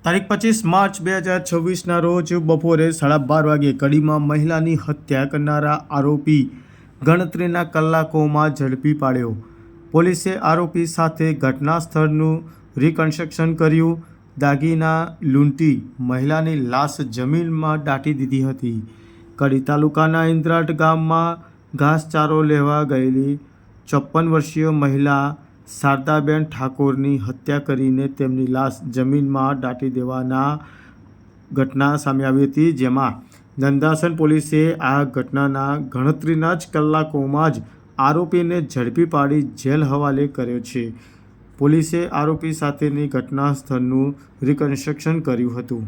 તારીખ 25 માર્ચ 2026ના રોજ બપોરે 12:30 વાગ્યે કડીમાં મહિલાની હત્યા કરનારા આરોપી ગણતરીના કલાકોમાં ઝડપી પાડ્યો। પોલીસે આરોપી સાથે ઘટના સ્થળનું રિકન્સ્ટ્રક્શન કર્યું। દાગીના લૂંટી મહિલાની લાશ જમીનમાં દાટી દીધી હતી। કડી તાલુકાના ઇન્દ્રાટ ગામમાં ઘાસચારો લેવા ગયેલી 54 વર્ષીય મહિલા શારદાબેન ઠાકોરની હત્યા કરીને તેમની લાશ જમીનમાં દાટી દેવાના ઘટના સામે આવી હતી, જેમાં નંદાસણ પોલીસે આ ઘટનાના ગણતરીના જ કલાકોમાં જ આરોપીને ઝડપી પાડી જેલ હવાલે કર્યો છે। પોલીસે આરોપી સાથેની ઘટના સ્થળનું રિકન્સ્ટ્રક્શન કર્યું હતું।